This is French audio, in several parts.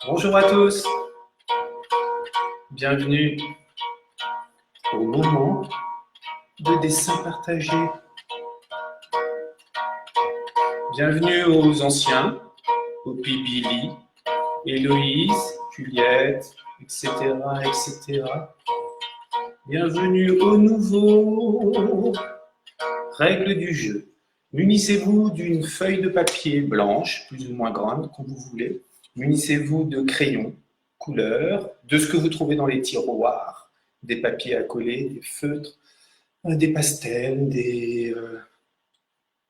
Bonjour à tous, bienvenue au moment de dessin partagé. Bienvenue aux anciens, aux Billy, Héloïse, Juliette, etc., etc. Bienvenue aux nouveaux. Règles du jeu. Munissez-vous d'une feuille de papier blanche, plus ou moins grande, comme vous voulez. Munissez-vous de crayons, couleurs, de ce que vous trouvez dans les tiroirs, des papiers à coller, des feutres, des pastels, de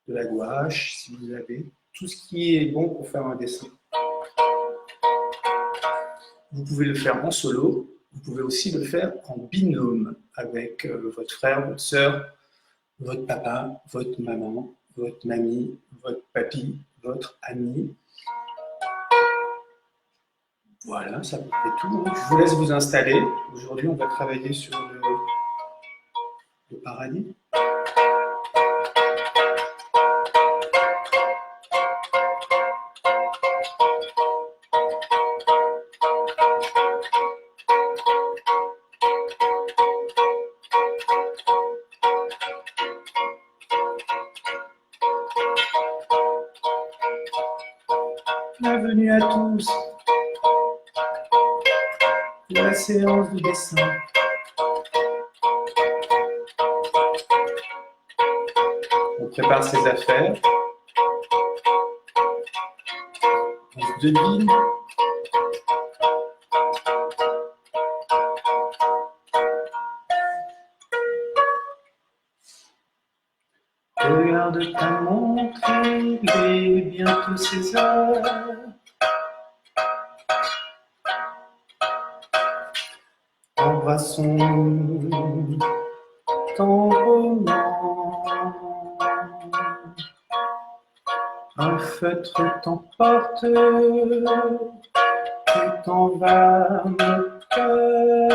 la gouache, si vous avez. Tout ce qui est bon pour faire un dessin. Vous pouvez le faire en solo, vous pouvez aussi le faire en binôme avec votre frère, votre sœur, votre papa, votre maman, votre mamie, votre papy, votre ami. Voilà, ça peut être tout. Je vous laisse vous installer. Aujourd'hui, on va travailler sur le paradis. Bienvenue à tous. La séance de dessin. On prépare ses affaires. On se devine. Regarde ta montre, il est bientôt 16 heures. Embrassons tendrement. Un feutre t'emporte et t'en va mon cœur.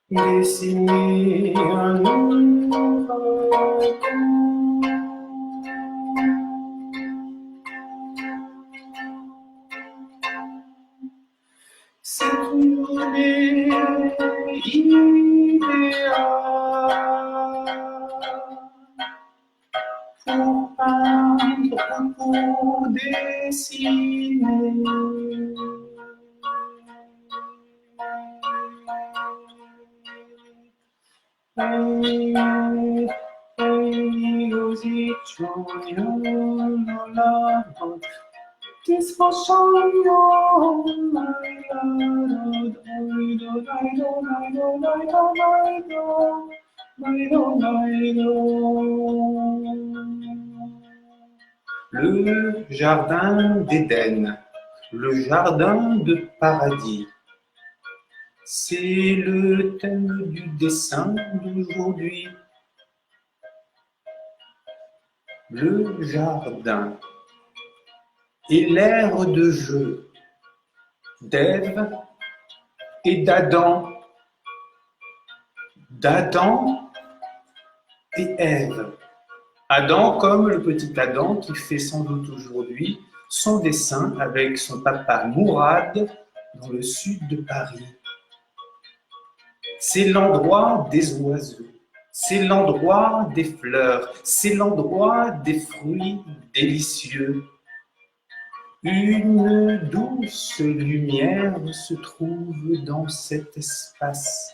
Dessiner un ouragan. C'est une journée idéale pour peindre ou pour dessiner. Hey, così la le jardin d'Éden, le jardin de paradis. C'est le thème du dessin d'aujourd'hui. Le jardin et l'aire de jeu d'Ève et d'Adam. D'Adam et Ève. Adam comme le petit Adam qui fait sans doute aujourd'hui son dessin avec son papa Mourad dans le sud de Paris. C'est l'endroit des oiseaux, c'est l'endroit des fleurs, c'est l'endroit des fruits délicieux. Une douce lumière se trouve dans cet espace.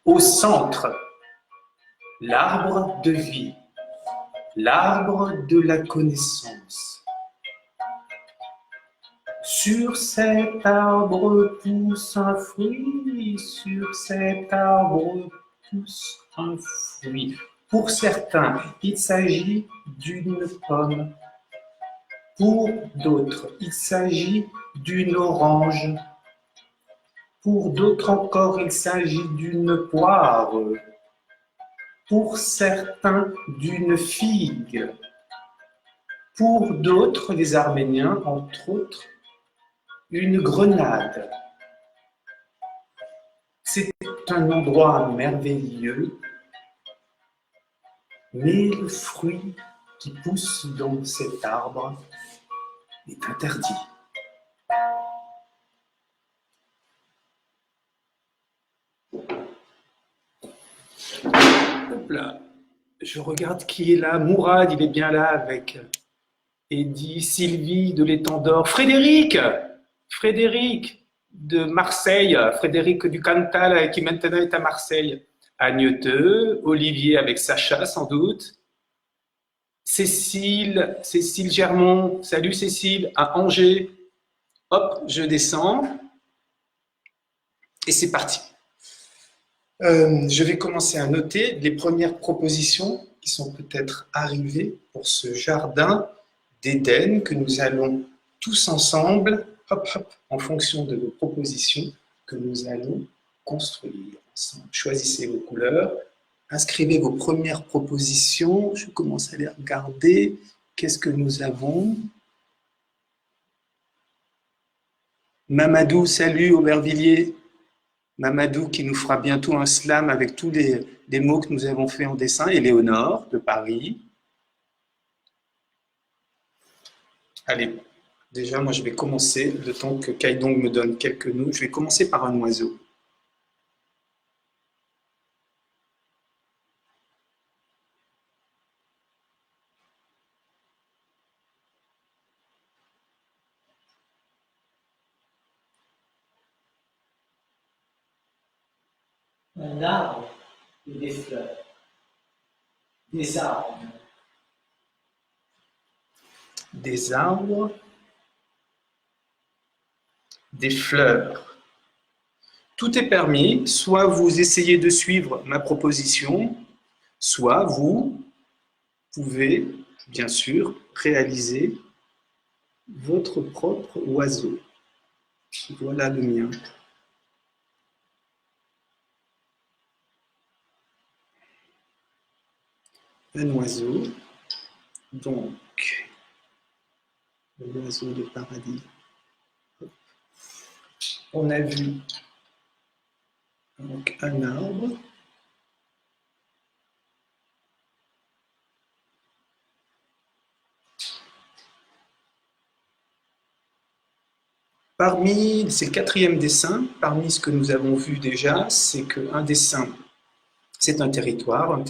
Au centre, l'arbre de vie, l'arbre de la connaissance. Sur cet arbre pousse un fruit, sur cet arbre pousse un fruit. Pour certains, il s'agit d'une pomme. Pour d'autres, il s'agit d'une orange. Pour d'autres encore, il s'agit d'une poire. Pour certains, d'une figue. Pour d'autres, les Arméniens, entre autres, une grenade. C'est un endroit merveilleux, mais le fruit qui pousse dans cet arbre est interdit. Hop là. Je regarde qui est là. Mourad, il est bien là avec Eddy, Sylvie de l'Étang d'Or. Frédéric de Marseille. Frédéric du Cantal qui maintenant est à Marseille. Agneteux, Olivier avec Sacha sans doute. Cécile Germont. Salut Cécile, à Angers. Hop, je descends. Et c'est parti. Je vais commencer à noter les premières propositions qui sont peut-être arrivées pour ce jardin d'Éden que nous allons tous ensemble, hop, hop, en fonction de vos propositions, que nous allons construire ensemble. Choisissez vos couleurs, inscrivez vos premières propositions. Je commence à les regarder. Qu'est-ce que nous avons? Mamadou, salut Aubervilliers. Mamadou qui nous fera bientôt un slam avec tous les mots que nous avons fait en dessin. Éléonore de Paris. Allez, déjà moi je vais commencer, le temps que Kaidong me donne quelques noms, je vais commencer par un oiseau. Un arbre et des fleurs. Des arbres. Des arbres, des fleurs. Tout est permis, soit vous essayez de suivre ma proposition, soit vous pouvez, bien sûr, réaliser votre propre oiseau. Voilà le mien. Un oiseau, donc l'oiseau de paradis. On a vu donc un arbre. Parmi, c'est le quatrième dessin, parmi ce que nous avons vu déjà, c'est qu'un dessin, c'est un territoire,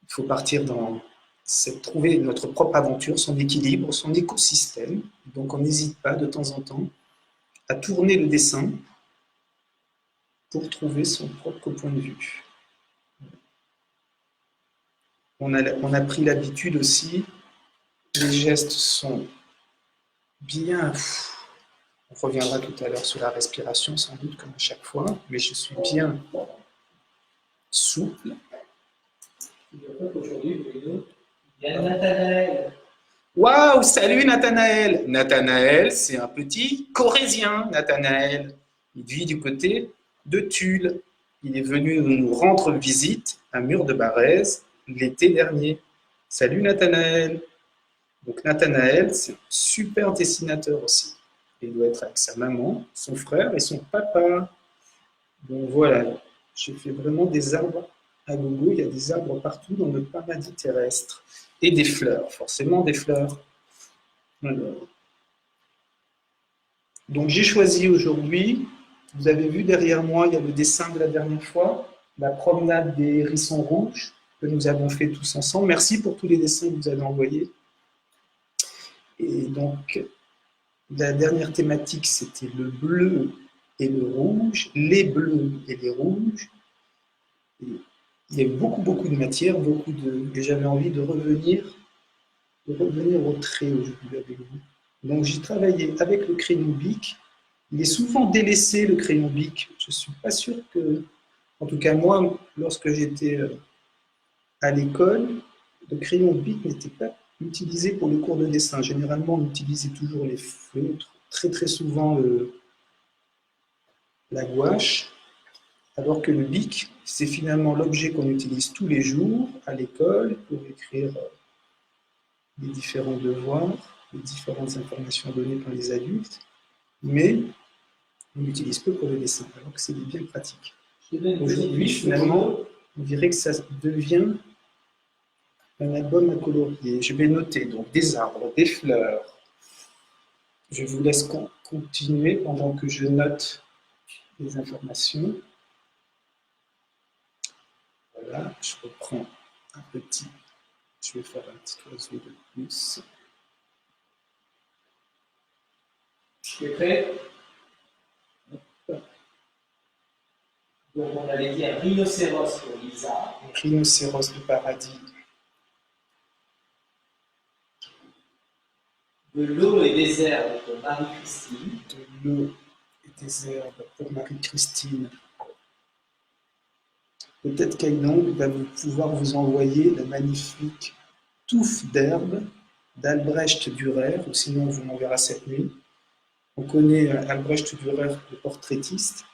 il faut partir dans, c'est trouver notre propre aventure, son équilibre, son écosystème. Donc on n'hésite pas de temps en temps à tourner le dessin pour trouver son propre point de vue. On a pris l'habitude aussi, les gestes sont bien, on reviendra tout à l'heure sur la respiration sans doute comme à chaque fois, mais je suis bien souple. Aujourd'hui, Bruno, il y a Nathanaël. Waouh, salut Nathanaël. Nathanaël, c'est un petit Corrézien, Nathanaël. Il vit du côté de Tulle. Il est venu nous rendre visite à Mur de Barrez l'été dernier. Salut Nathanaël. Donc Nathanaël, c'est un super dessinateur aussi. Il doit être avec sa maman, son frère et son papa. Donc voilà, j'ai fait vraiment des arbres à gogo. Il y a des arbres partout dans le paradis terrestre. Et des fleurs, forcément des fleurs. Alors. Donc j'ai choisi aujourd'hui, vous avez vu derrière moi, il y a le dessin de la dernière fois, la promenade des hérissons rouges que nous avons fait tous ensemble. Merci pour tous les dessins que vous avez envoyés. Et donc, la dernière thématique, c'était le bleu et le rouge, les bleus et les rouges. Et il y a eu beaucoup de matière, et j'avais envie de revenir au trait aujourd'hui avec vous. Donc j'ai travaillé avec le crayon Bic. Il est souvent délaissé le crayon Bic. Je ne suis pas sûr que, en tout cas moi, lorsque j'étais à l'école, le crayon Bic n'était pas utilisé pour les cours de dessin. Généralement, on utilisait toujours les feutres, très souvent la gouache, alors que le Bic, c'est finalement l'objet qu'on utilise tous les jours à l'école pour écrire les différents devoirs, les différentes informations données par les adultes, mais on l'utilise peu pour le dessin, alors que c'est bien pratique. Aujourd'hui, finalement, on dirait que ça devient un album à colorier. Je vais noter donc des arbres, des fleurs. Je vous laisse continuer pendant que je note les informations. Voilà, je reprends un petit. Je vais faire un petit oiseau de plus. Tu es prêt? Donc, on avait dit un rhinocéros pour Lisa. Un rhinocéros du paradis. De l'eau et des herbes pour Marie-Christine. De l'eau et des herbes pour Marie-Christine. Peut-être qu'Aïlang va pouvoir vous envoyer la magnifique touffe d'herbe d'Albrecht Dürer, ou sinon on vous l'enverra cette nuit. On connaît Albrecht Dürer, le portraitiste.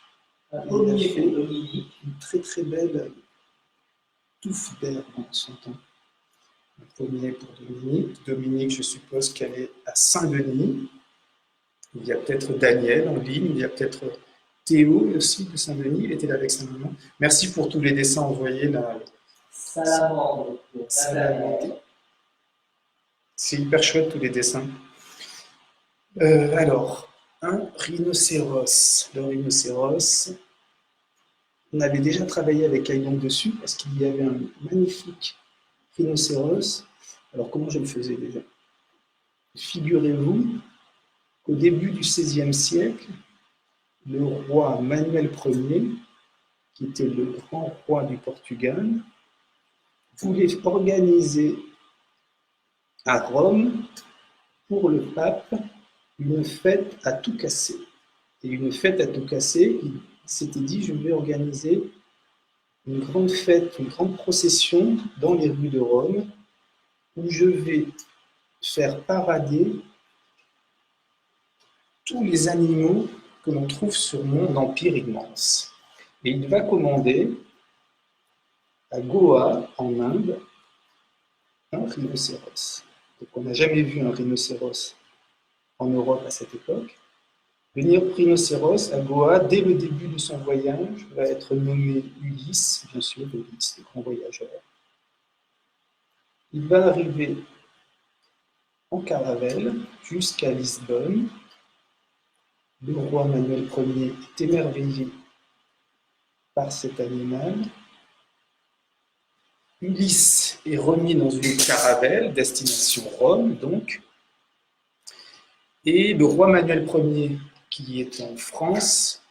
Un pommier pour Dominique. Une très très belle touffe d'herbe en son temps. Un pommier pour Dominique. Dominique, je suppose qu'elle est à Saint-Denis. Il y a peut-être Daniel en ligne, il y a peut-être Théo aussi de Saint-Denis, il était là avec sa maman. Merci pour tous les dessins envoyés là. Salamandre pour Nathanaël. C'est hyper chouette tous les dessins. Alors, un rhinocéros. Le rhinocéros, on avait déjà travaillé avec Aïlang dessus parce qu'il y avait un magnifique rhinocéros. Alors, comment je le faisais déjà? Figurez-vous qu'au début du XVIe siècle, le roi Manuel Ier, qui était le grand roi du Portugal, voulait organiser à Rome, pour le pape, une fête à tout casser. Et une fête à tout casser, il s'était dit, je vais organiser une grande fête, une grande procession dans les rues de Rome, où je vais faire parader tous les animaux que l'on trouve sur mon empire immense. Et il va commander à Goa, en Inde, un rhinocéros. Donc on n'a jamais vu un rhinocéros en Europe à cette époque. Le rhinocéros à Goa, dès le début de son voyage, va être nommé Ulysse, bien sûr, Ulysse, le grand voyageur. Il va arriver en caravelle jusqu'à Lisbonne. Le roi Manuel Ier est émerveillé par cet animal. Ulysse est remis dans une caravelle, destination Rome, donc. Et le roi Manuel Ier, qui est en France,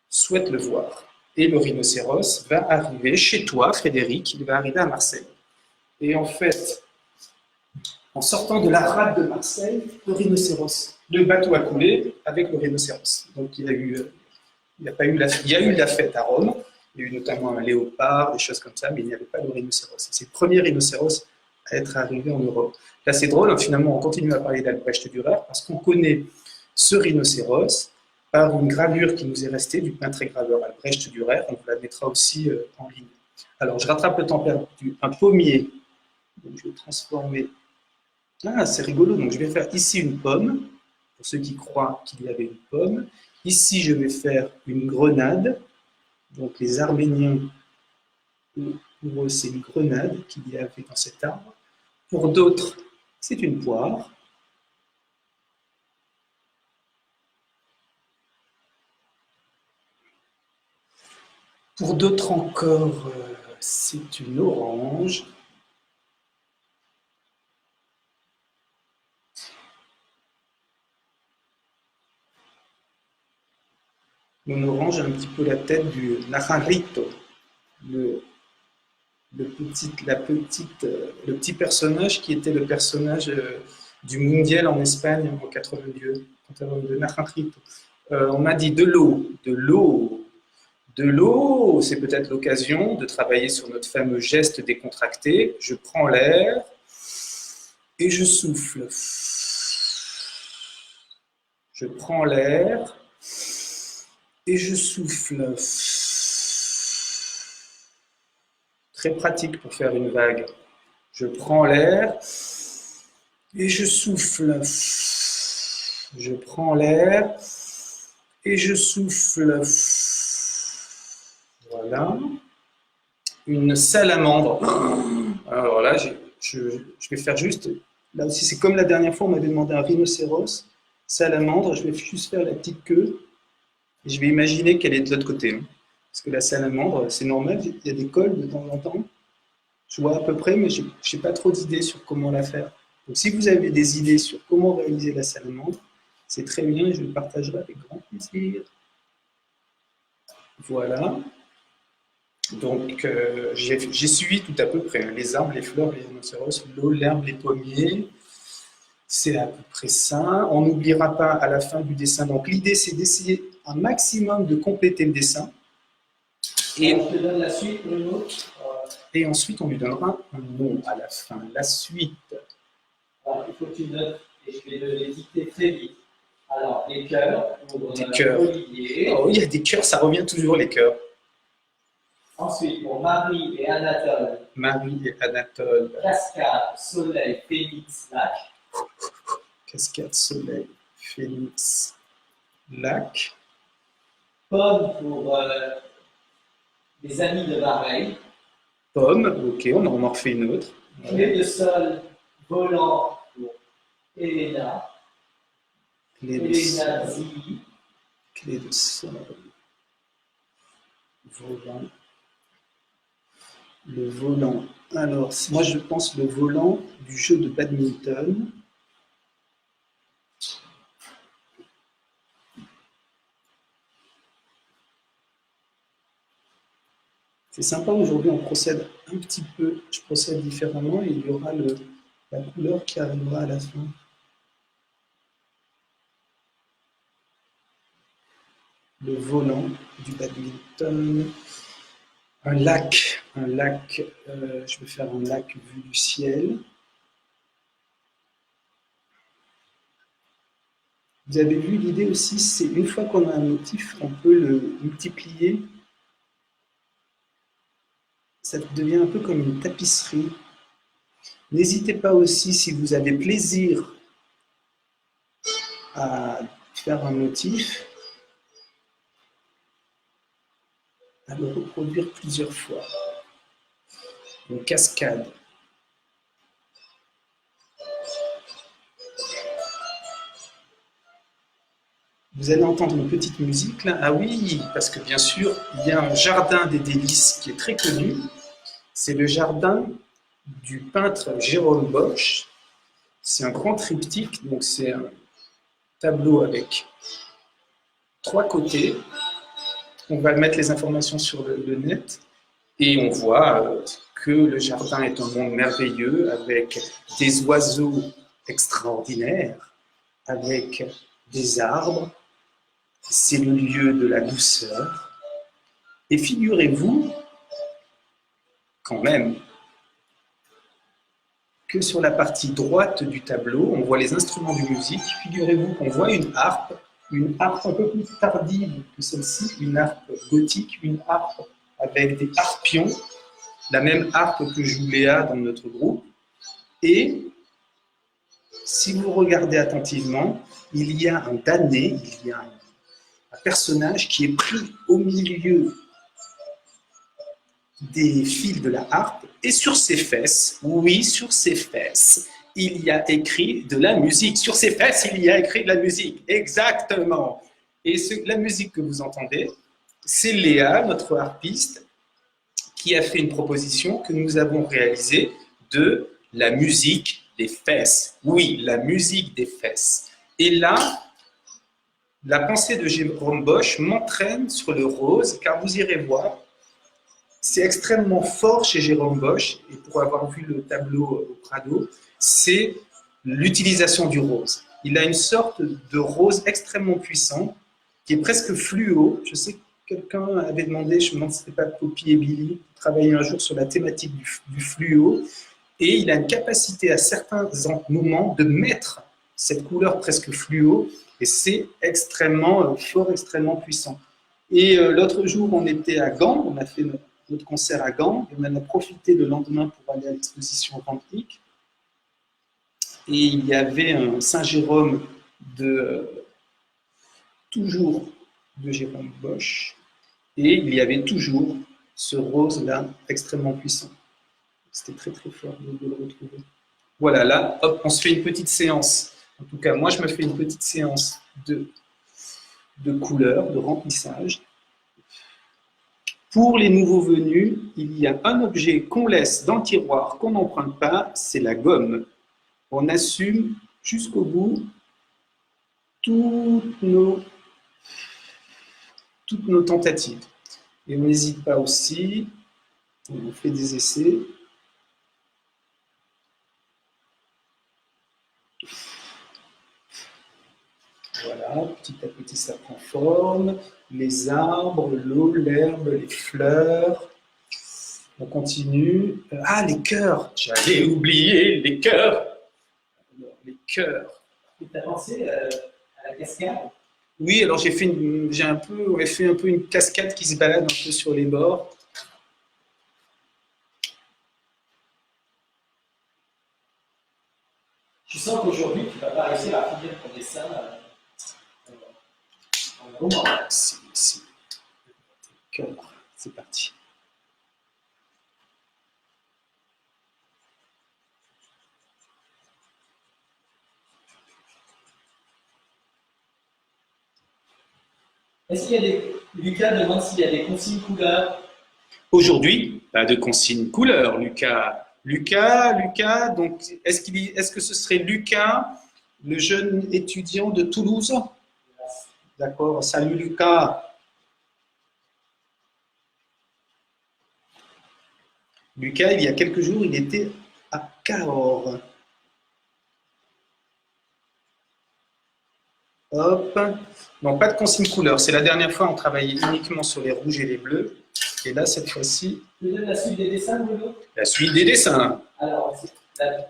souhaite le voir. Et le rhinocéros va arriver chez toi, Frédéric, il va arriver à Marseille. Et en fait, en sortant de la rade de Marseille, le bateau a coulé avec le rhinocéros. Donc il y a eu la fête à Rome, il y a eu notamment un léopard, des choses comme ça, mais il n'y avait pas de rhinocéros. C'est le premier rhinocéros à être arrivé en Europe. Là c'est drôle, hein, finalement on continue à parler d'Albrecht Dürer parce qu'on connaît ce rhinocéros par une gravure qui nous est restée du peintre et graveur Albrecht Dürer, on vous la mettra aussi en ligne. Alors je rattrape le temps perdu, un pommier, donc je vais transformer. Ah, c'est rigolo, donc je vais faire ici une pomme, pour ceux qui croient qu'il y avait une pomme. Ici, je vais faire une grenade, donc les Arméniens, pour eux, c'est une grenade qu'il y avait dans cet arbre. Pour d'autres, c'est une poire. Pour d'autres encore, c'est une orange. Mon orange a un petit peu la tête du Naranjito, le petit personnage qui était le personnage du mondial en Espagne en 82, Naranjito. On m'a dit de l'eau, c'est peut-être l'occasion de travailler sur notre fameux geste décontracté. Je prends l'air et je souffle. Je prends l'air et je souffle. Très pratique pour faire une vague. Je prends l'air et je souffle. Je prends l'air et je souffle. Voilà. Une salamandre. Alors là, je vais faire juste, là aussi c'est comme la dernière fois, on m'avait demandé un rhinocéros, salamandre, je vais juste faire la petite queue, et je vais imaginer qu'elle est de l'autre côté. Hein. Parce que la salamandre, c'est normal, il y a des cols de temps en temps. Je vois à peu près, mais je n'ai pas trop d'idées sur comment la faire. Donc si vous avez des idées sur comment réaliser la salamandre, c'est très bien et je le partagerai avec grand plaisir. Voilà. Donc j'ai suivi tout à peu près. Hein. Les arbres, les fleurs, les rhinocéros, l'eau, l'herbe, les pommiers. C'est à peu près ça. On n'oubliera pas à la fin du dessin. Donc l'idée, c'est d'essayer un maximum de compléter le dessin. Et on te donne la suite, Bruno. Et ensuite, on lui donnera un mot à la fin. La suite. Alors, il faut que tu notes, et je vais les dicter très vite. Alors, les cœurs pour des cœurs. Olivier. Oh, il y a des cœurs, ça revient toujours, les cœurs. Ensuite, pour Marie et Anatole. Marie et Anatole. Cascade, soleil, phénix, lac. Cascade, soleil, phénix, lac. Pomme pour les amis de Vareille. Pomme, ok, on en refait une autre. Clé de sol, volant pour Elena. Elena Zilli. Clé de sol, volant. Le volant. Alors, moi je pense le volant du jeu de badminton. C'est sympa, aujourd'hui on procède un petit peu, je procède différemment et il y aura la couleur qui arrivera à la fin. Le volant du badminton. Un lac, je vais faire un lac vu du ciel. Vous avez vu, l'idée aussi, c'est une fois qu'on a un motif, on peut le multiplier. Ça devient un peu comme une tapisserie. N'hésitez pas aussi, si vous avez plaisir à faire un motif, à le reproduire plusieurs fois. Une cascade. Vous allez entendre une petite musique là. Ah oui, parce que bien sûr, il y a un jardin des délices qui est très connu. C'est le jardin du peintre Jérôme Bosch. C'est un grand triptyque, donc c'est un tableau avec 3 côtés. On va mettre les informations sur le net et on voit que le jardin est un monde merveilleux avec des oiseaux extraordinaires, avec des arbres. C'est le lieu de la douceur. Et figurez-vous, quand même, que sur la partie droite du tableau, on voit les instruments de musique. Figurez-vous qu'on voit une harpe un peu plus tardive que celle-ci, une harpe gothique, une harpe avec des harpions, la même harpe que joue Léa dans notre groupe. Et si vous regardez attentivement, il y a un damné, il y a un personnage qui est pris au milieu des fils de la harpe et sur ses fesses, oui, sur ses fesses, il y a écrit de la musique. Sur ses fesses, il y a écrit de la musique, exactement. Et la musique que vous entendez, c'est Léa, notre harpiste, qui a fait une proposition que nous avons réalisée de la musique des fesses. Oui, la musique des fesses. Et là, la pensée de Jérôme Bosch m'entraîne sur le rose, car vous irez voir, c'est extrêmement fort chez Jérôme Bosch, et pour avoir vu le tableau au Prado, c'est l'utilisation du rose. Il a une sorte de rose extrêmement puissant, qui est presque fluo. Je sais que quelqu'un avait demandé, je me demande si ce n'était pas Poppy et Billy, travailler un jour sur la thématique du fluo, et il a une capacité à certains moments de mettre cette couleur presque fluo, et c'est extrêmement fort, extrêmement puissant. Et l'autre jour, on était à Gand, on a fait notre concert à Gand, et on en a profité le lendemain pour aller à l'exposition Rantic. Et il y avait un Saint-Jérôme toujours de Jérôme Bosch, et il y avait toujours ce rose-là extrêmement puissant. C'était très très fort de le retrouver. Voilà, là, hop, on se fait une petite séance. En tout cas, moi, je me fais une petite séance de couleurs, de remplissage. Pour les nouveaux venus, il y a un objet qu'on laisse dans le tiroir, qu'on n'emprunte pas, c'est la gomme. On assume jusqu'au bout toutes nos tentatives. Et on n'hésite pas aussi, on fait des essais. Voilà, petit à petit ça prend forme. Les arbres, l'eau, l'herbe, les fleurs. On continue. Ah, les cœurs. J'avais oublié les cœurs. Alors, les cœurs. Tu as pensé à la cascade? Oui, alors on a fait un peu une cascade qui se balade un peu sur les bords. Je sens qu'aujourd'hui, tu ne vas pas réussir à finir ton dessin en un moment. Si. Cœur, c'est parti. Est-ce qu'il y a des... Lucas demande s'il y a des consignes couleurs. Aujourd'hui, pas de consigne couleur, Lucas. Lucas, donc est-ce que ce serait Lucas, le jeune étudiant de Toulouse? D'accord, salut Lucas. Lucas, il y a quelques jours, il était à Cahors. Hop. Non, pas de consigne couleur. C'est la dernière fois, on travaillait uniquement sur les rouges et les bleus. Et là, cette fois-ci... Tu donnes la suite des dessins, Bruno? La suite des dessins. Alors,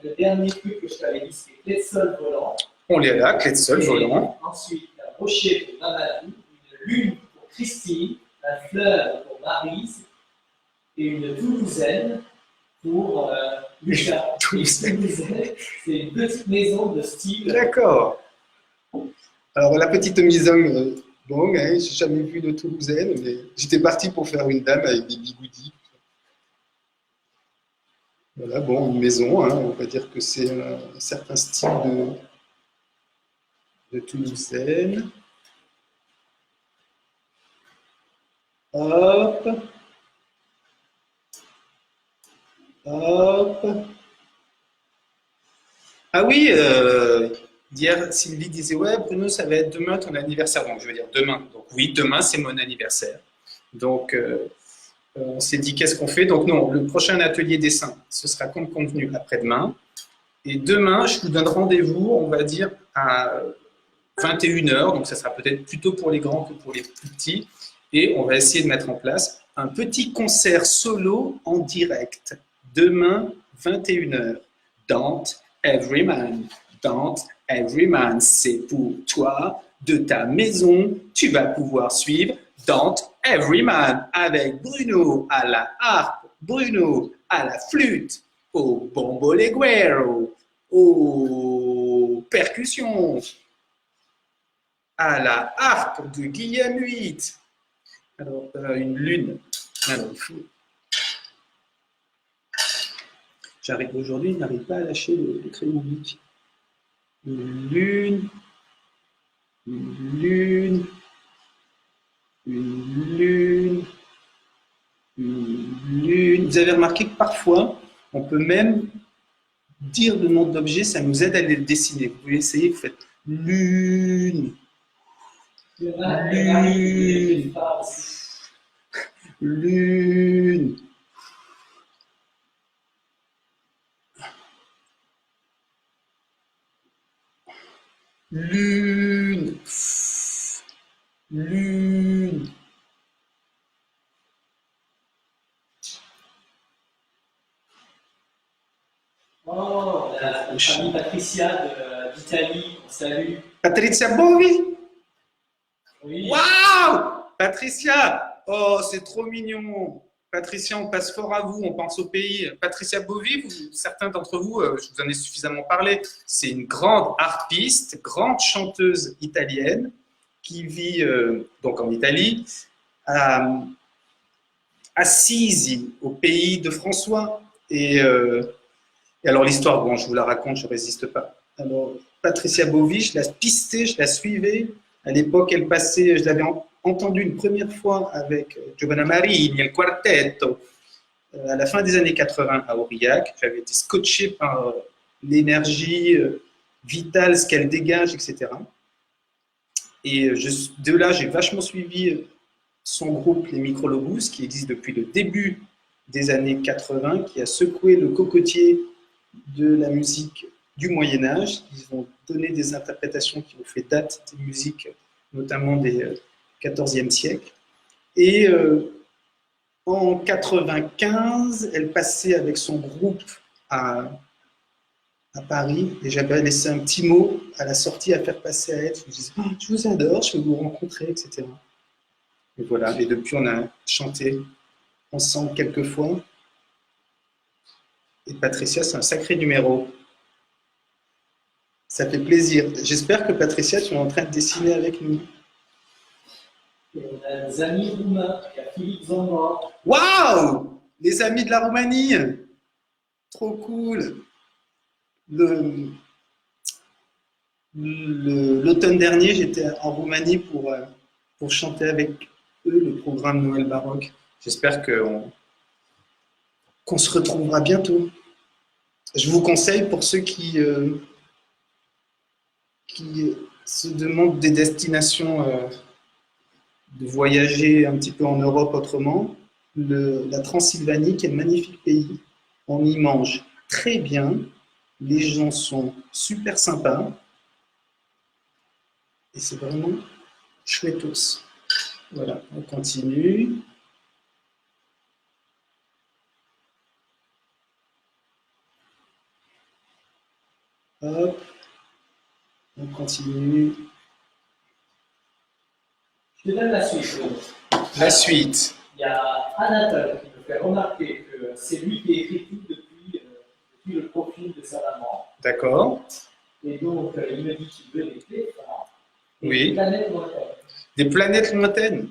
le dernier truc que je t'avais dit, c'est clé de sol volant. On est là, clé de sol volant. Ensuite, un rocher pour Mamadou, une lune pour Christine, un fleuve pour Maryse et une Toulousaine pour Lucas. Toulousaine, c'est une petite maison de style. D'accord. Alors, la petite mise-homme, bon, hein, j'ai jamais vu de Toulousaine, mais j'étais parti pour faire une dame avec des bigoudis. Voilà, bon, une maison, hein, on va dire que c'est un certain style de Toulousaine. Hop. Hop. Ah oui, hier, Sylvie disait, ouais, Bruno, ça va être demain ton anniversaire. Donc, je veux dire demain. Donc, oui, demain, c'est mon anniversaire. Donc, on s'est dit, qu'est-ce qu'on fait? Donc, non, le prochain atelier dessin, ce sera comme convenu après-demain. Et demain, je vous donne rendez-vous, on va dire, à 21 h. Donc, ça sera peut-être plutôt pour les grands que pour les plus petits. Et on va essayer de mettre en place un petit concert solo en direct. Demain, 21 h. Dante Everyman, Dante Everyman, c'est pour toi, de ta maison, tu vas pouvoir suivre Dante Everyman avec Bruno à la harpe, Bruno à la flûte, au bomboleguero, aux percussions, à la harpe de Guillaume VIII. Alors, une lune. Alors, il faut... Aujourd'hui, je n'arrive pas à lâcher le crayon bic. Une lune, une lune, une lune, une lune. Vous avez remarqué que parfois, on peut même dire le nom d'objet, ça nous aide à les dessiner. Vous pouvez essayer, vous faites lune, lune, lune. Lune, lune. Oh, la famille Patricia d'Italie, on salue. Patricia Bovi. Oui. Waouh, Patricia. Oh, c'est trop mignon. Patricia, on passe fort à vous, on pense au pays. Patricia Bovi, certains d'entre vous, je vous en ai suffisamment parlé, c'est une grande harpiste, grande chanteuse italienne qui vit donc en Italie, à Assisi, au pays de François. Et alors l'histoire, bon, je vous la raconte, je ne résiste pas. Alors, Patricia Bovy, je la pistais, je la suivais. À l'époque, elle passait, je l'avais entendue une première fois avec Giovanna Marini, El Quartetto, à la fin des années 80 à Aurillac. J'avais été scotché par l'énergie vitale, ce qu'elle dégage, etc. Et de là, j'ai vachement suivi son groupe, les Microlobus, qui existe depuis le début des années 80, qui a secoué le cocotier de la musique du Moyen-Âge. Ils ont donné des interprétations qui ont fait date des musiques, notamment des XIVe siècle. Et en 95, elle passait avec son groupe à Paris et j'avais laissé un petit mot à la sortie à faire passer à elle. Je me disais, oh, je vous adore, je veux vous rencontrer, etc. Et voilà, et depuis on a chanté ensemble quelques fois. Et Patricia, c'est un sacré numéro. Ça fait plaisir. J'espère que Patricia, tu es en train de dessiner avec nous. Et on a des amis roumains, il y a Philippe Zambra. Waouh! Les amis de la Roumanie! Trop cool! L'automne dernier, j'étais en Roumanie pour chanter avec eux le programme Noël baroque. J'espère qu'on se retrouvera bientôt. Je vous conseille pour ceux qui se demandent des destinations, de voyager un petit peu en Europe autrement, la Transylvanie, qui est un magnifique pays. On y mange très bien, les gens sont super sympas, et c'est vraiment chouettos. Voilà, on continue. Hop, on continue. Je te donne la suite. La suite. Il y a Anatole qui me fait remarquer que c'est lui qui écrit tout depuis le profil de sa maman. D'accord. Et donc, il me dit qu'il veut des clés. Oui. Des planètes lointaines. Des planètes lointaines.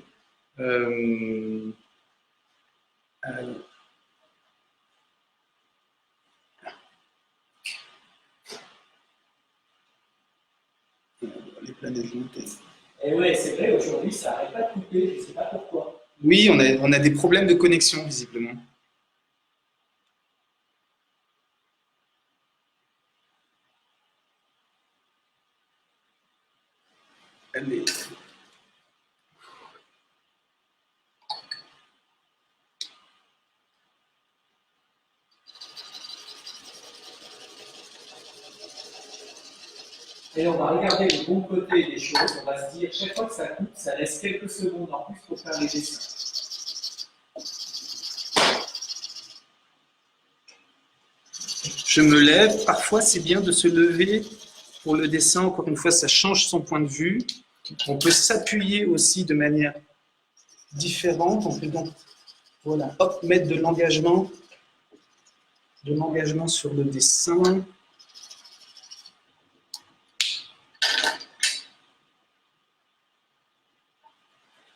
Les planètes lointaines. Et ouais, c'est vrai, aujourd'hui, ça n'arrête pas de couper, je ne sais pas pourquoi. Oui, on a des problèmes de connexion, visiblement. Allez. Et on va regarder le bon côté des choses, on va se dire, chaque fois que ça coupe, ça laisse quelques secondes en plus pour faire les dessins. Je me lève, parfois c'est bien de se lever pour le dessin, encore une fois ça change son point de vue. On peut s'appuyer aussi de manière différente, on peut donc voilà, hop, mettre de l'engagement sur le dessin.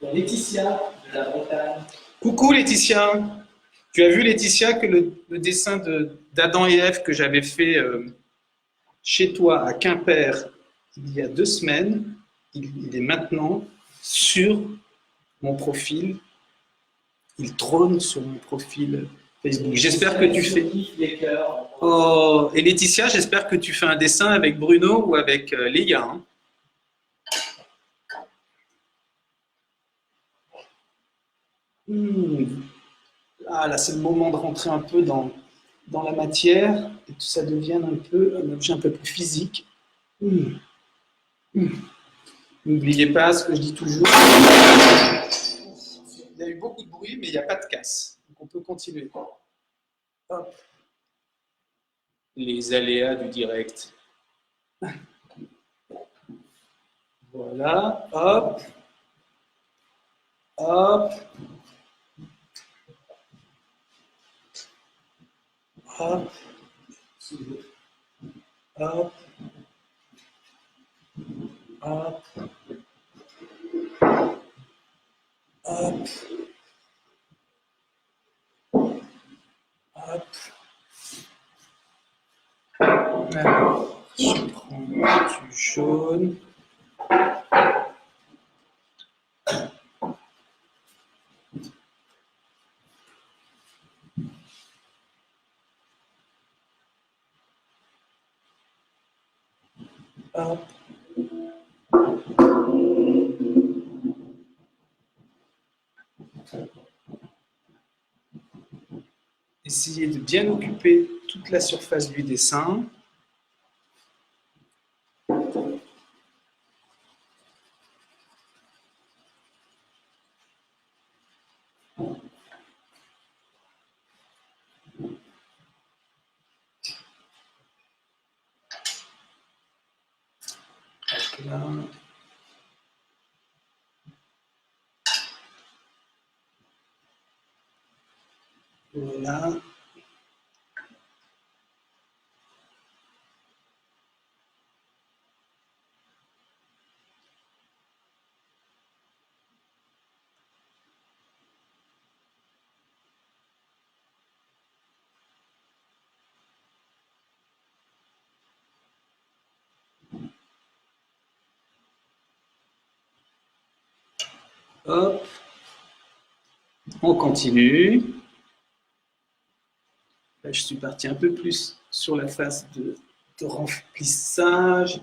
Il y a Laetitia de la Bretagne. Coucou Laetitia, tu as vu Laetitia que le dessin d'Adam et Ève que j'avais fait chez toi à Quimper il y a 2 semaines, il est maintenant sur mon profil, il trône sur mon profil Facebook. J'espère que tu fais... Oh, et Laetitia, j'espère que tu fais un dessin avec Bruno ou avec Léa. Hein. Ah, là, c'est le moment de rentrer un peu dans la matière et que ça devienne un objet un peu plus physique. N'oubliez pas ce que je dis toujours. Il y a eu beaucoup de bruit, mais il n'y a pas de casse. Donc on peut continuer. Hop. Les aléas du direct. Voilà. Hop. Hop. Hop. Hop. Hop. Hop. Hop. Alors, je prends du jaune. Hop. Essayez de bien occuper toute la surface du dessin. Là. Voilà. Hop. On continue. Là, je suis parti un peu plus sur la phase de remplissage.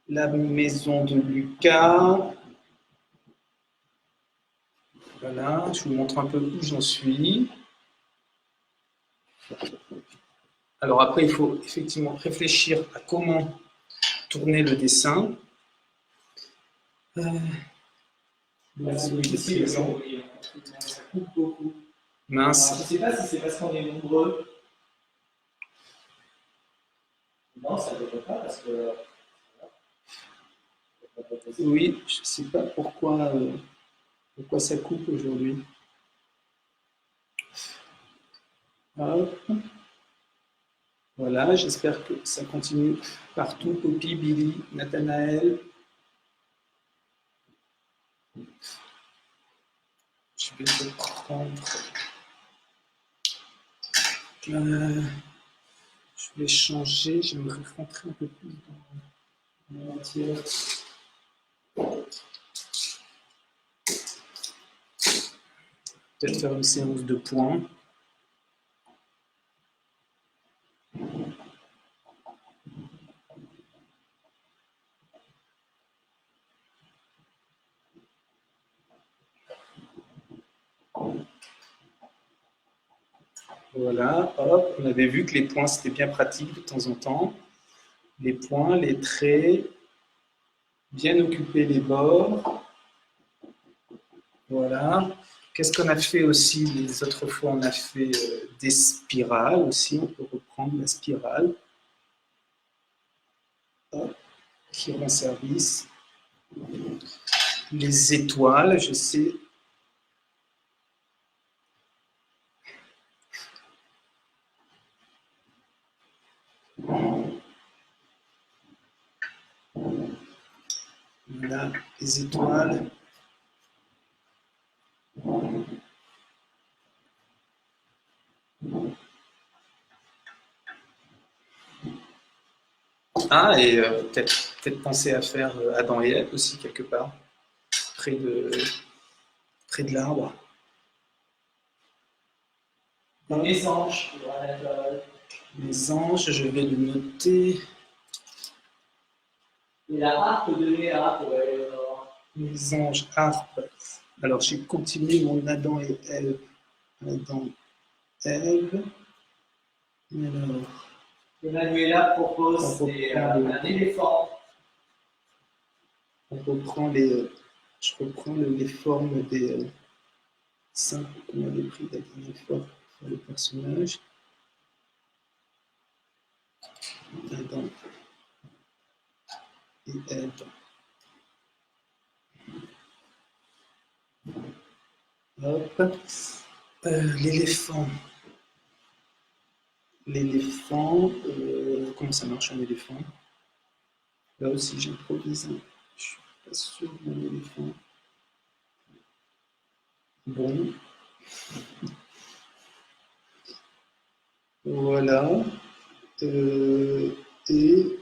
La maison de Lucas. Voilà, je vous montre un peu où j'en suis. Alors après, il faut effectivement réfléchir à comment tourner le dessin. C'est difficile, ça coupe beaucoup. Mince. Alors, je ne sais pas si c'est parce qu'on est nombreux. Non, ça ne devrait pas parce que. Oui, je ne sais pas pourquoi ça coupe aujourd'hui. Hop. Voilà, j'espère que ça continue partout. Poppy, Billy, Nathanaël. Je vais te prendre. Je vais changer. J'aimerais rentrer un peu plus dans la matière. Peut-être faire une séance de points. Voilà, hop, on avait vu que les points c'était bien pratique de temps en temps. Les points, les traits, bien occuper les bords. Voilà. Qu'est-ce qu'on a fait aussi les autres fois? On a fait des spirales aussi, on peut reprendre la spirale. Hop, qui rend service. Les étoiles, je sais. Voilà, les étoiles. Ah, et peut-être penser à faire Adam et Ève aussi quelque part, près de l'arbre. Les anges. Les anges, je vais le noter. Et la harpe de Léa pour aller au nord. Les anges, harpe. Alors, j'ai continué mon Adam et Ève. Adam, Ève. Alors, Emmanuela propose un éléphant. On reprend je reprends les formes des simples qu'on avait pris la dernière fois pour le personnage. Adam et Ève. Hop. L'éléphant. L'éléphant, comment ça marche un éléphant? Là aussi j'improvise. Je suis pas sûr de mon éléphant. Bon. Voilà. Et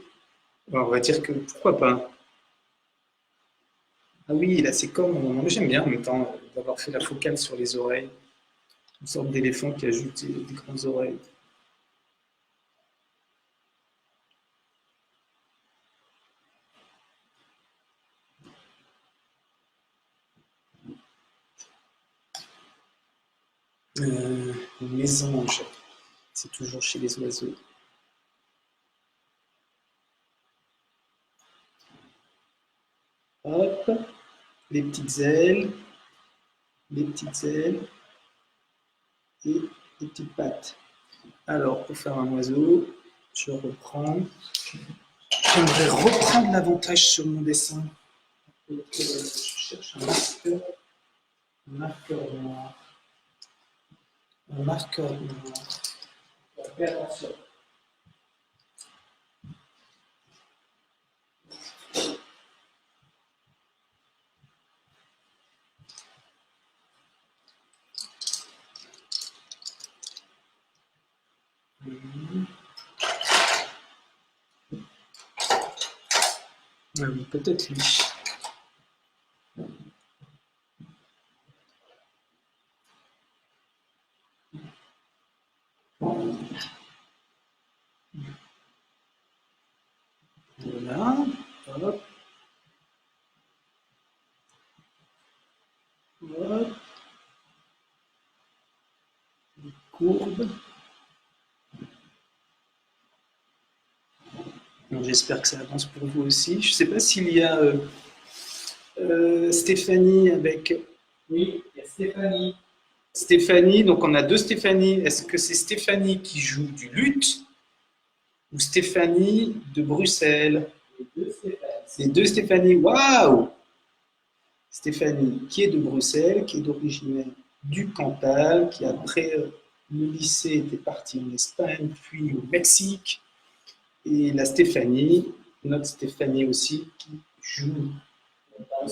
on va dire que pourquoi pas. Ah oui, là c'est comme, moi j'aime bien en même temps d'avoir fait la focale sur les oreilles, une sorte d'éléphant qui ajoute des grandes oreilles. Une mésange, c'est toujours chez les oiseaux. Hop, les petites ailes et les petites pattes. Alors, pour faire un oiseau, je reprends. J'aimerais reprendre l'avantage sur mon dessin. Je cherche un marqueur noir. Un marqueur noir. Fais attention. Ah oui, peut-être lui. Voilà, hop. Hop. Courbe. J'espère que ça avance pour vous aussi. Je ne sais pas s'il y a Stéphanie avec... Oui, il y a Stéphanie. Stéphanie, donc on a deux Stéphanie. Est-ce que c'est Stéphanie qui joue du luth ou Stéphanie de Bruxelles? Les deux Stéphanie, waouh! Stéphanie qui est de Bruxelles, qui est d'origine du Cantal, qui après le lycée était partie en Espagne, puis au Mexique. Et la Stéphanie, notre Stéphanie aussi, qui joue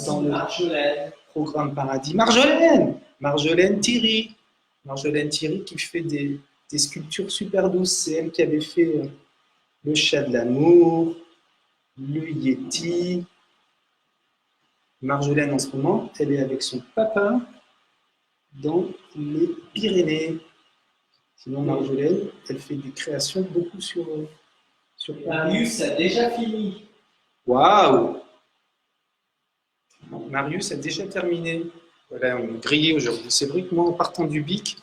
dans le programme Paradis. Marjolaine Thierry qui fait des sculptures super douces. C'est elle qui avait fait le chat de l'amour, le Yéti. Marjolaine, en ce moment, elle est avec son papa dans les Pyrénées. Sinon, Marjolaine, elle fait des créations beaucoup sur Marius a déjà fini. Waouh! Marius a déjà terminé. Voilà, on est grillé aujourd'hui. C'est vrai que moi, en partant du bic,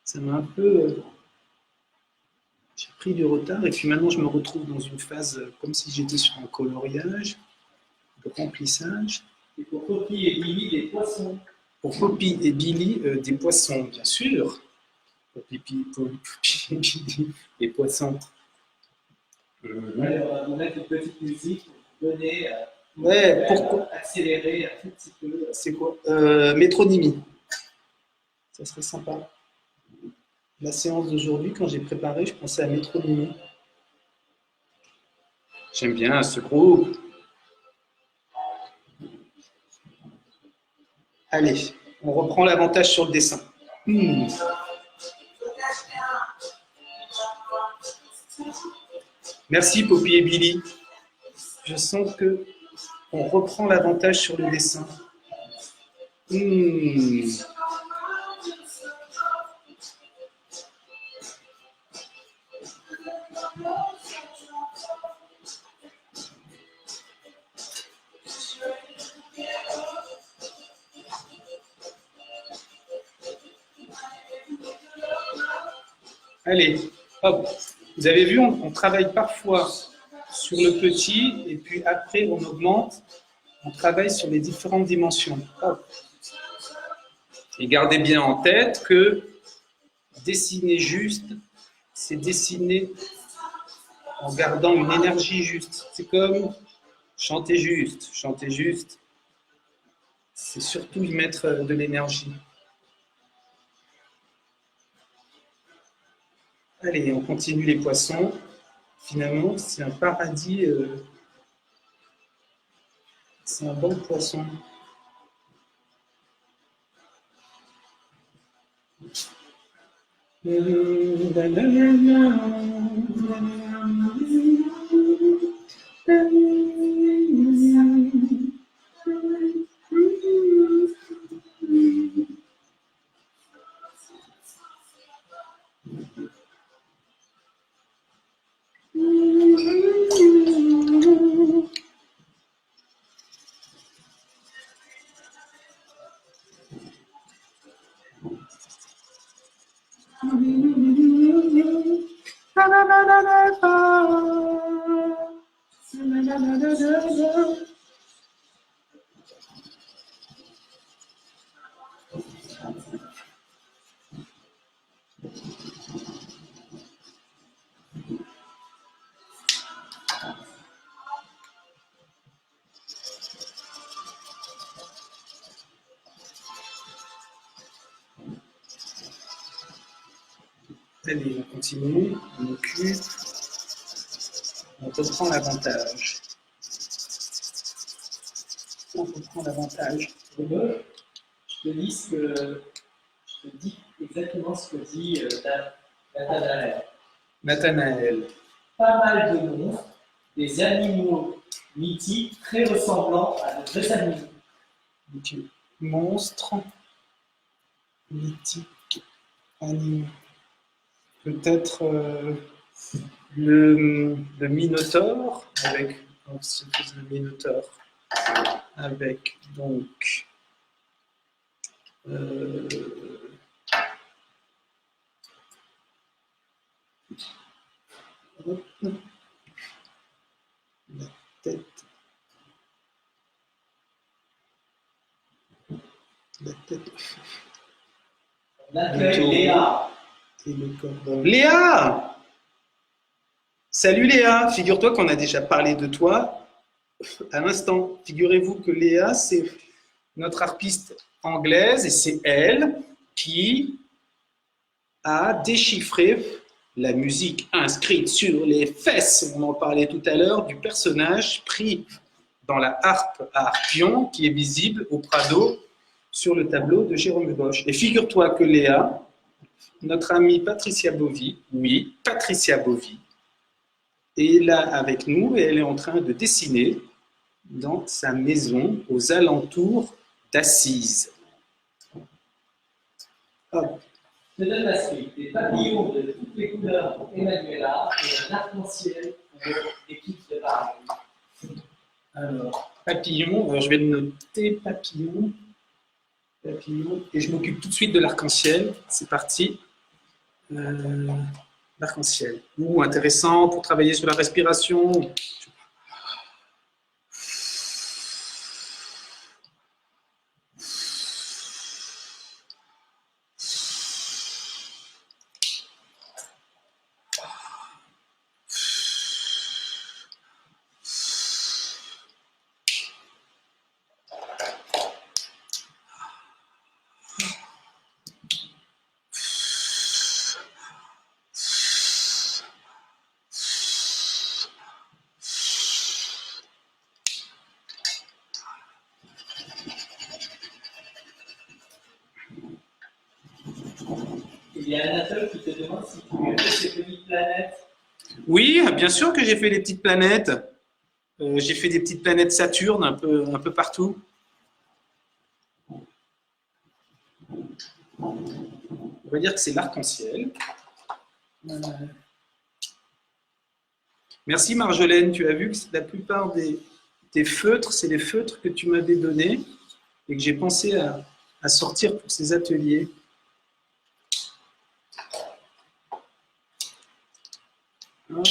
ça m'a un peu... j'ai pris du retard et puis maintenant, je me retrouve dans une phase comme si j'étais sur un coloriage, de remplissage. Et pour Poppy et Billy, des poissons. Pour Poppy et Billy, des poissons, bien sûr. Poppy et Billy, des poissons. Alors, on va mettre une petite musique pour donner... Ouais, pourquoi accélérer un tout petit peu. C'est quoi Métronymie. Ça serait sympa. La séance d'aujourd'hui, quand j'ai préparé, je pensais à Métronymie. J'aime bien ce groupe. Allez, on reprend l'avantage sur le dessin. Merci Poppy et Billy. Je sens que on reprend l'avantage sur le dessin. Allez, hop. Vous avez vu, on travaille parfois sur le petit et puis après on augmente. On travaille sur les différentes dimensions. Hop. Et gardez bien en tête que dessiner juste, c'est dessiner en gardant une énergie juste. C'est comme chanter juste. Chanter juste, c'est surtout y mettre de l'énergie. Allez, on continue les poissons. Finalement, c'est un paradis. C'est un bon poisson. Allez, on continue, on occupe, on reprend l'avantage. On reprend l'avantage. Et moi, je te dis exactement ce que dit Nathanaël. Nathanaël. Pas mal de monstres, des animaux mythiques très ressemblants à de vrais animaux. Monstre, mythique, animaux. Peut-être le Minotaure, avec le Minotaure, avec donc la tête, On accueille Léa. Et le cordon. Léa! Salut Léa! Figure-toi qu'on a déjà parlé de toi à l'instant. Figurez-vous que Léa, c'est notre harpiste anglaise et c'est elle qui a déchiffré la musique inscrite sur les fesses, on en parlait tout à l'heure, du personnage pris dans la harpe à Harpion qui est visible au Prado sur le tableau de Jérôme Bosch. Et figure-toi que Léa, notre amie Patricia Bovy, oui, Patricia Bovy, est là avec nous et elle est en train de dessiner dans sa maison aux alentours d'Assise. Hop. Je te donne la suite. Des papillons de toutes les couleurs pour Emmanuela et un arc-en-ciel pour l'équipe de Paris. Alors, papillon, alors je vais le noter, papillon, papillon, et je m'occupe tout de suite de l'arc-en-ciel. C'est parti. L'arc-en-ciel. Intéressant pour travailler sur la respiration. Il y a Anatole qui te demande si tu as fait ces petites planètes. Oui, bien sûr que j'ai fait les petites planètes. J'ai fait des petites planètes Saturne un peu partout. On va dire que c'est l'arc-en-ciel. Merci Marjolaine, tu as vu que la plupart des feutres, c'est les feutres que tu m'avais donnés et que j'ai pensé à sortir pour ces ateliers. Hop.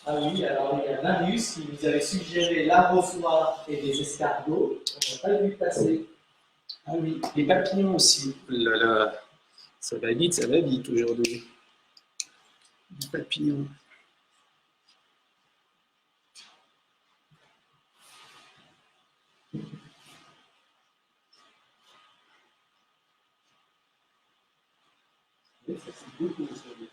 Ah oui, alors il y a Marius qui nous avait suggéré l'arrosoir et des escargots. On n'a pas vu passer. Ah oui, les papillons aussi. Oh là là, ça va vite aujourd'hui. Les papillons. Ça, c'est beaucoup aujourd'hui.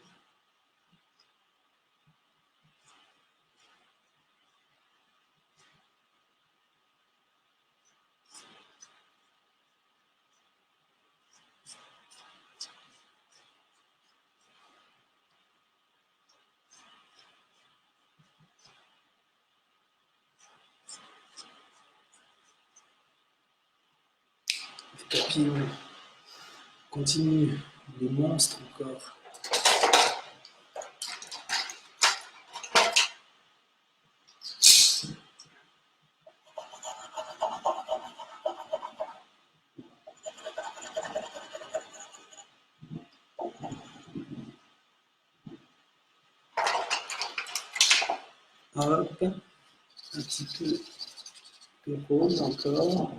Les papillons. Continue. Les monstres encore. Hop, un petit peu de rose encore.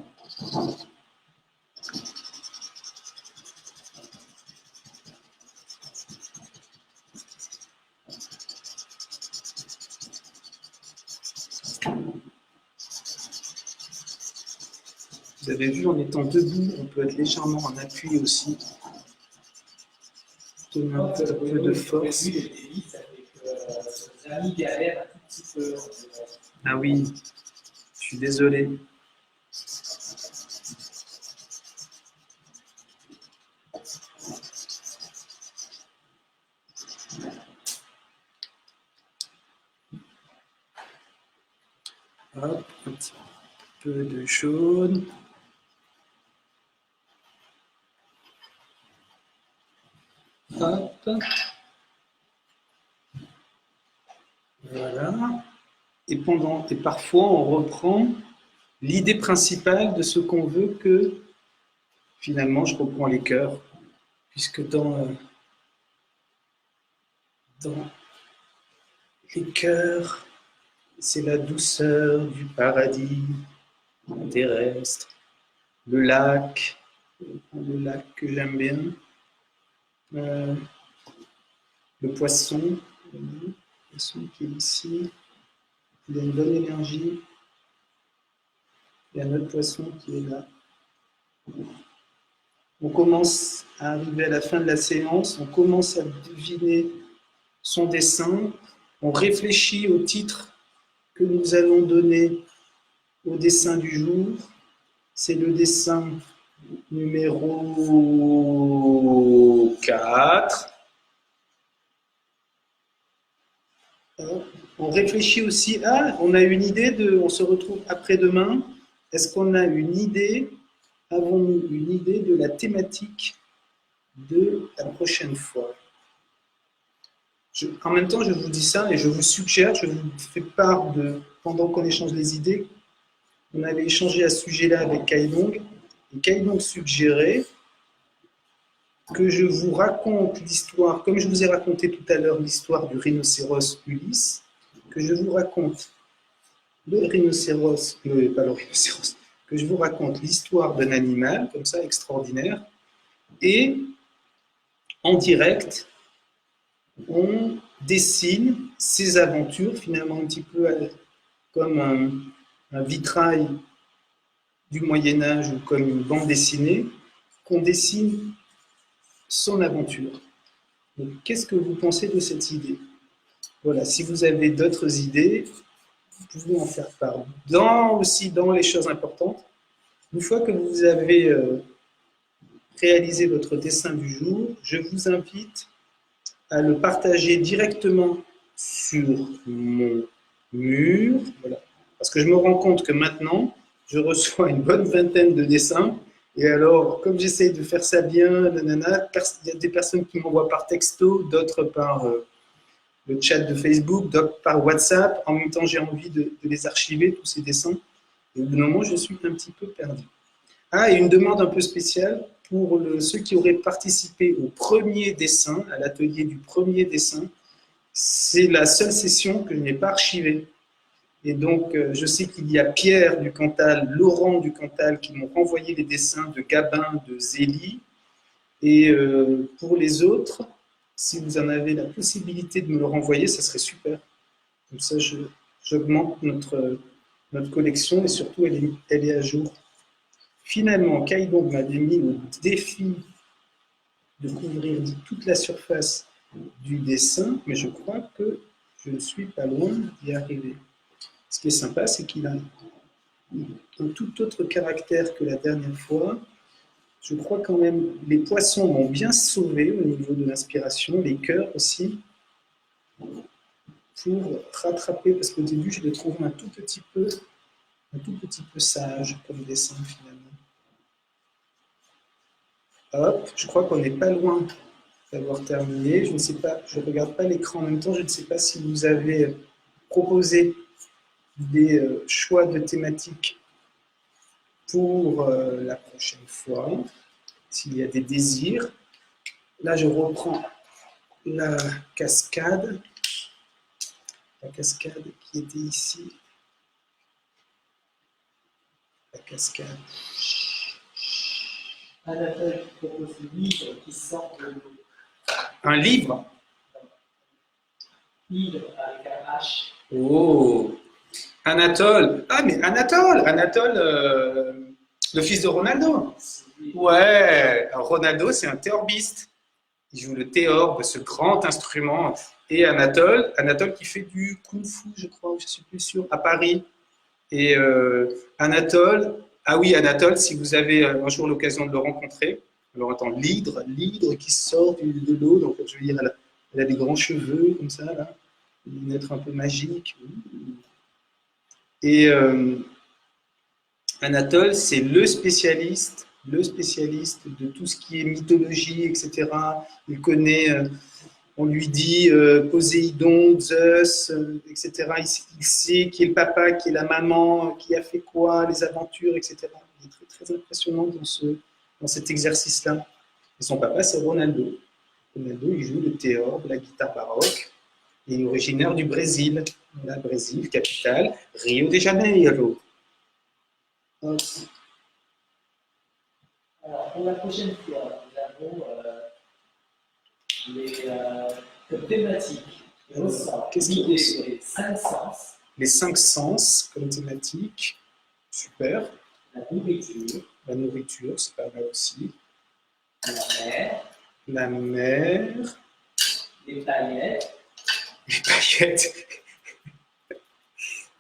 Vous avez vu, en étant debout, on peut être légèrement en appui aussi. Donner un peu de force. Ah oui, je suis désolé. Hop, un petit peu de jaune. Hop. Voilà. Et parfois, on reprend l'idée principale de ce qu'on veut que, finalement, je reprends les cœurs, puisque dans les cœurs, c'est la douceur du paradis terrestre. Le lac que j'aime bien. Le poisson qui est ici. Il a une bonne énergie. Il y a un autre poisson qui est là. On commence à arriver à la fin de la séance, on commence à deviner son dessin, on réfléchit au titre que nous allons donner au dessin du jour. C'est le dessin numéro 4. On réfléchit aussi, on a une idée on se retrouve après-demain. Est-ce qu'on a une idée, avons-nous une idée de la thématique de la prochaine fois? En même temps, je vous dis ça et je vous suggère, je vous fais part pendant qu'on échange les idées, on avait échangé à ce sujet-là avec Kaidong, et Kaidong suggérait que je vous raconte l'histoire, comme je vous ai raconté tout à l'heure l'histoire du rhinocéros Ulysse, que je vous raconte pas le rhinocéros, que je vous raconte l'histoire d'un animal, comme ça, extraordinaire, et en direct, on dessine ses aventures, finalement un petit peu comme un vitrail du Moyen-Âge ou comme une bande dessinée, qu'on dessine son aventure. Donc, qu'est-ce que vous pensez de cette idée? Voilà, si vous avez d'autres idées, vous pouvez en faire part. Aussi dans les choses importantes, une fois que vous avez réalisé votre dessin du jour, je vous invite à le partager directement sur mon mur. Voilà. Parce que je me rends compte que maintenant, je reçois une bonne vingtaine de dessins. Et alors, comme j'essaye de faire ça bien, il y a des personnes qui m'envoient par texto, d'autres par le chat de Facebook, d'autres par WhatsApp. En même temps, j'ai envie de les archiver, tous ces dessins. Et au bout d'un moment, je suis un petit peu perdu. Et une demande un peu spéciale pour ceux qui auraient participé au premier dessin, à l'atelier du premier dessin. C'est la seule session que je n'ai pas archivée. Et donc, je sais qu'il y a Pierre du Cantal, Laurent du Cantal qui m'ont renvoyé les dessins de Gabin, de Zélie. Et pour les autres, si vous en avez la possibilité de me le renvoyer, ça serait super. Comme ça, j'augmente notre collection et surtout, elle est à jour. Finalement, Kaidong m'avait mis au défi de couvrir toute la surface du dessin, mais je crois que je ne suis pas loin d'y arriver. Ce qui est sympa, c'est qu'il a un tout autre caractère que la dernière fois. Je crois quand même les poissons m'ont bien sauvé au niveau de l'inspiration, les cœurs aussi, pour rattraper, parce qu'au début, je les trouve un tout petit peu sage comme dessin finalement. Hop, je crois qu'on n'est pas loin d'avoir terminé. Je ne sais pas, je ne regarde pas l'écran en même temps, je ne sais pas si vous avez proposé des choix de thématiques pour la prochaine fois, s'il y a des désirs. Là, je reprends la cascade. La cascade qui était ici. La cascade. Anatole qui propose un livre qui sort de l'eau. Un livre. Livre avec un H. Oh, Anatole. Ah, mais Anatole, le fils de Ronaldo. Ouais, Ronaldo, c'est un théorbiste. Il joue le théorbe, ce grand instrument. Et Anatole qui fait du kung-fu, je crois, je suis plus sûr, à Paris. Et Anatole, ah oui, Anatole, si vous avez un jour l'occasion de le rencontrer, alors attends, l'hydre qui sort de l'eau, donc je veux dire, elle a des grands cheveux comme ça, là, une être un peu magique. Et Anatole, c'est le spécialiste de tout ce qui est mythologie, etc. Il connaît, on lui dit Poséidon, Zeus, etc. Il sait qui est le papa, qui est la maman, qui a fait quoi, les aventures, etc. Il est très, très impressionnant dans cet exercice-là. Et son papa, c'est Ronaldo. Ronaldo, il joue le théorbe, la guitare baroque. Il est originaire du Brésil. Voilà, Brésil, capitale, Rio de Janeiro. Alors, pour la prochaine fois, nous avons comme thématique, Qu'est-ce qu'il y a? les 5 sens. Les 5 sens comme thématique. Super. La nourriture. La nourriture, c'est pas mal aussi. La mer. La mer. Les paillettes. Les paillettes.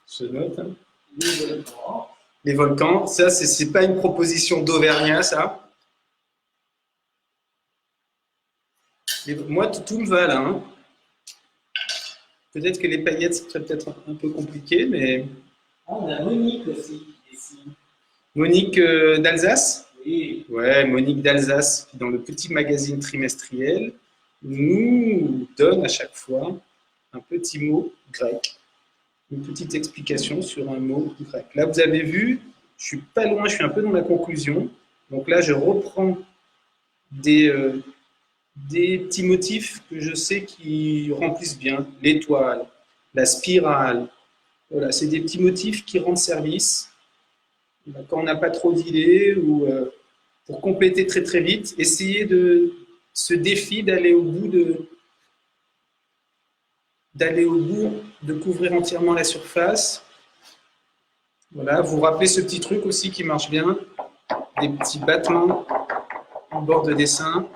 Je note. Hein. Les volcans. Les volcans, ça, c'est pas une proposition d'Auvergnat, ça. Moi, tout me va là. Hein. Peut-être que les paillettes, ce serait peut-être un peu compliqué, mais. Ah, on a Monique aussi, ici. Monique d'Alsace? Oui. Ouais, Monique d'Alsace, qui dans le petit magazine trimestriel, nous donne à chaque fois un petit mot grec. Une petite explication sur un mot grec. Là, vous avez vu, je suis pas loin, je suis un peu dans la conclusion. Donc là, je reprends des petits motifs que je sais qui remplissent bien. L'étoile, la spirale. Voilà, c'est des petits motifs qui rendent service. Quand on n'a pas trop d'idées ou pour compléter très très vite, essayez de ce défi d'aller au bout de couvrir entièrement la surface. Voilà, vous rappelez ce petit truc aussi qui marche bien, des petits battements en bord de dessin.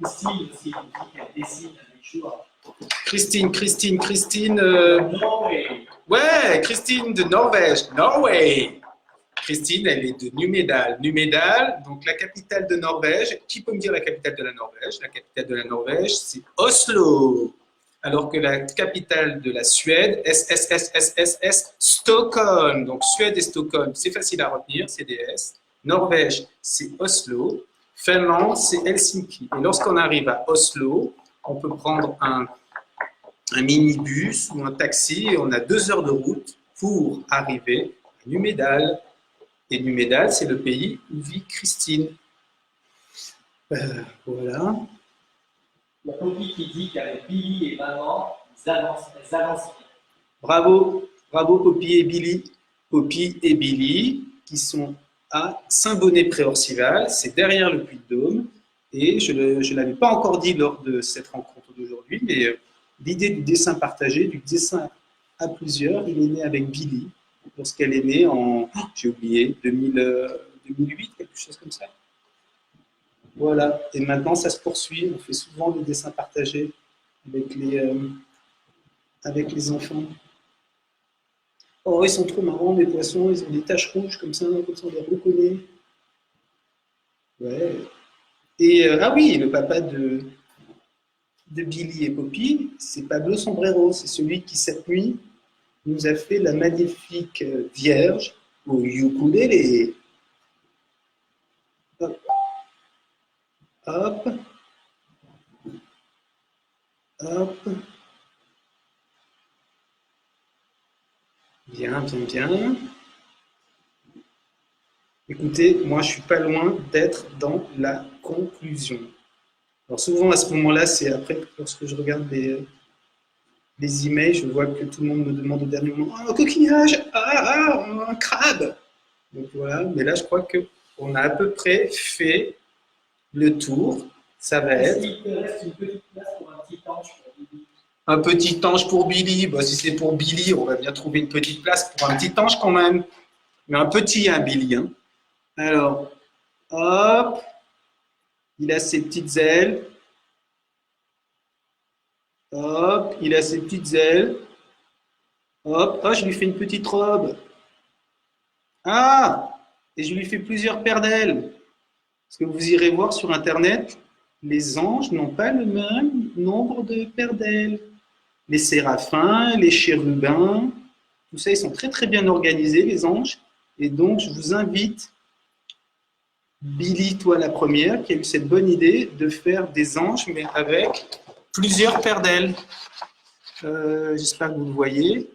Christine aussi, elle dessine avec joie. Christine. Norway. Ouais, Christine de Norvège, Norway. Christine, elle est de Numedal. Numedal, donc la capitale de Norvège. Qui peut me dire la capitale de la Norvège? La capitale de la Norvège, c'est Oslo. Alors que la capitale de la Suède, Stockholm. Donc Suède et Stockholm, c'est facile à retenir, c'est des S. Norvège, c'est Oslo. Finlande, c'est Helsinki. Et lorsqu'on arrive à Oslo, on peut prendre un minibus ou un taxi et on a 2 heures de route pour arriver à Numedal. Et Numedal, c'est le pays où vit Christine. Voilà. Il y a Poppy qui dit qu'avec Billy et maman, ils avancent bien. Bravo Poppy et Billy. Poppy et Billy, qui sont à Saint-Bonnet-Pré-Orcival, c'est derrière le Puy-de-Dôme. Et je ne l'avais pas encore dit lors de cette rencontre d'aujourd'hui, mais l'idée du dessin partagé, du dessin à plusieurs, il est né avec Billy, lorsqu'elle est née en, j'ai oublié, 2008, quelque chose comme ça. Voilà, et maintenant ça se poursuit, on fait souvent des dessins partagés avec les enfants. Oh, ils sont trop marrants, les poissons, ils ont des taches rouges comme ça on les reconnaît. Ouais. Et ah oui, le papa de Billy et Poppy, c'est Pablo Sombrero, c'est celui qui cette nuit nous a fait la magnifique Vierge au ukulélé. Hop. Hop. Hop. Bien. Écoutez, moi je suis pas loin d'être dans la conclusion. Alors souvent à ce moment-là, c'est après lorsque je regarde les les emails, je vois que tout le monde me demande au dernier moment un coquillage, un crabe. Donc voilà, mais là je crois qu'on a à peu près fait le tour. Ça va être. Est-ce qu'il te reste une petite place pour un petit ange pour Billy? Un petit ange pour Billy. Bah, si c'est pour Billy, on va bien trouver une petite place pour un petit ange quand même. Mais un petit, hein, Billy. Hein. Alors, hop, il a ses petites ailes. Hop, il a ses petites ailes. Hop, oh, je lui fais une petite robe. Ah, et je lui fais plusieurs paires d'ailes. Parce que vous irez voir sur Internet, les anges n'ont pas le même nombre de paires d'ailes. Les séraphins, les chérubins, tout ça, ils sont très très bien organisés, les anges. Et donc, je vous invite, Billy, toi la première, qui a eu cette bonne idée de faire des anges, mais avec plusieurs paires d'ailes. J'espère que vous le voyez.